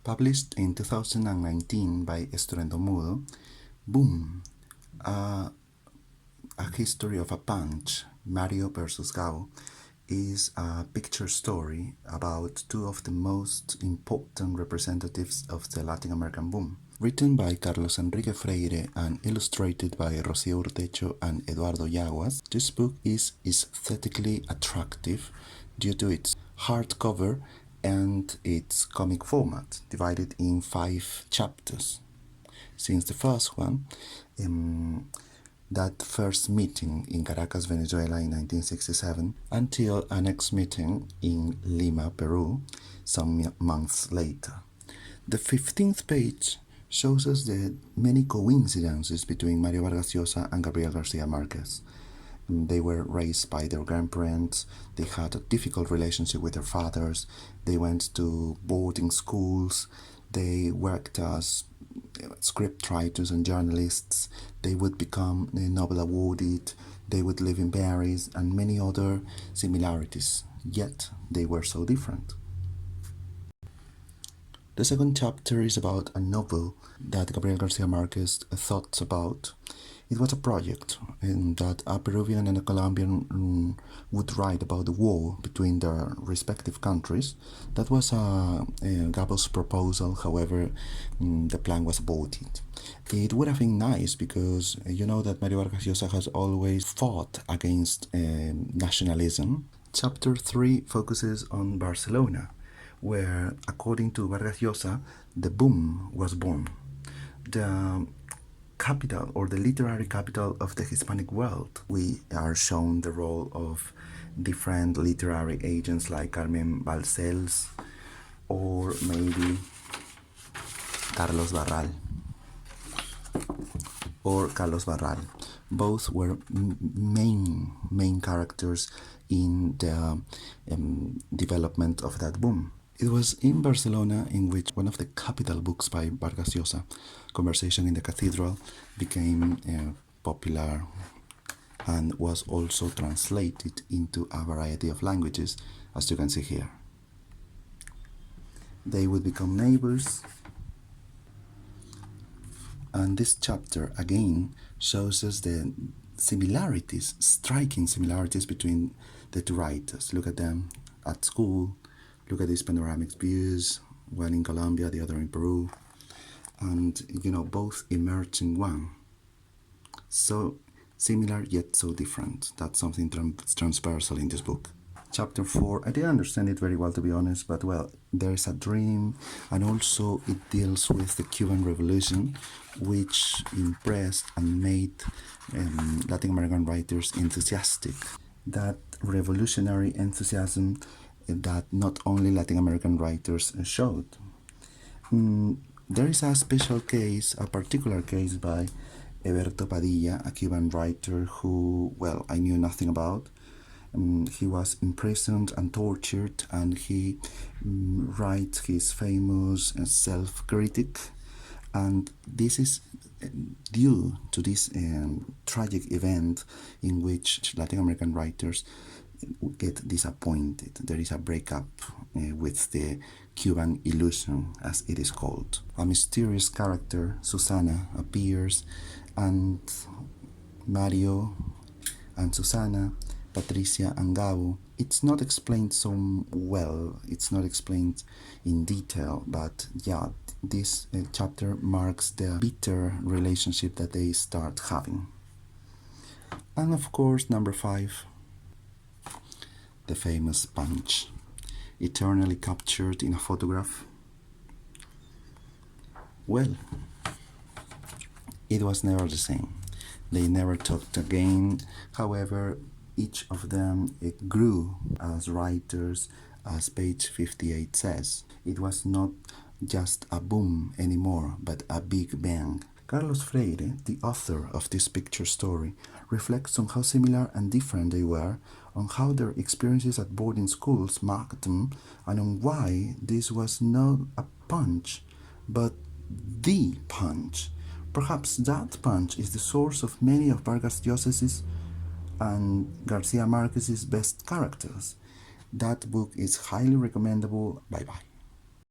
Published in 2019 by Estruendomudo, Boom, a history of a punch, Mario versus Gabo, is a picture story about two of the most important representatives of the Latin American boom. Written by Carlos Enrique Freyre and illustrated by Rocío Urtecho and Eduardo Yaguas, this book is aesthetically attractive due to its hardcover and its comic format, divided in 5 chapters. Since the first one, that first meeting in Caracas, Venezuela in 1967, until a next meeting in Lima, Peru, some months later. The 15th page shows us the many coincidences between Mario Vargas Llosa and Gabriel Garcia Marquez. They were raised by their grandparents, they had a difficult relationship with their fathers, they went to boarding schools, they worked as scriptwriters and journalists, they would become Nobel awarded, they would live in Paris, and many other similarities, yet they were so different. The second chapter is about a novel that Gabriel Garcia Marquez thought about. It was a project that a Peruvian and a Colombian would write about the war between their respective countries. That was Gabo's proposal, however, the plan was aborted. It would have been nice because you know that Mario Vargas Llosa has always fought against nationalism. Chapter 3 focuses on Barcelona, where, according to Vargas Llosa, the boom was born. The capital, or the literary capital of the Hispanic world. We are shown the role of different literary agents like Carmen Balcells or maybe Carlos Barral. Both were main characters in the development of that boom. It was in Barcelona in which one of the capital books by Vargas Llosa, Conversation in the Cathedral, became popular and was also translated into a variety of languages, as you can see here. They would become neighbors, and this chapter again shows us the similarities, striking similarities between the two writers. Look at them at school. Look at these panoramic views, one in Colombia, the other in Peru, and both emerge in one. So similar yet so different. That's something transversal in this book. Chapter 4, I didn't understand it very well, to be honest, but well, there's a dream, and also it deals with the Cuban Revolution, which impressed and made Latin American writers enthusiastic. That revolutionary enthusiasm that not only Latin American writers showed. There is a special case, a particular case by Eberto Padilla, a Cuban writer who, well, I knew nothing about. He was imprisoned and tortured, and he writes his famous self-critic, and this is due to this tragic event in which Latin American writers get disappointed. There is a breakup with the Cuban illusion, as it is called. A mysterious character, Susana, appears, and Mario and Susana, Patricia and Gabo, it's not explained so well, it's not explained in detail, but yeah, this chapter marks the bitter relationship that they start having. And of course, number 5, the famous punch, eternally captured in a photograph. Well, it was never the same. They never talked again. However, each of them grew as writers, as page 58 says. It was not just a boom anymore, but a big bang. Carlos Freyre, the author of this picture story, reflects on how similar and different they were, on how their experiences at boarding schools marked them, and on why this was not a punch, but the punch. Perhaps that punch is the source of many of Vargas Llosa's and Garcia Marquez's best characters. That book is highly recommendable. Bye-bye.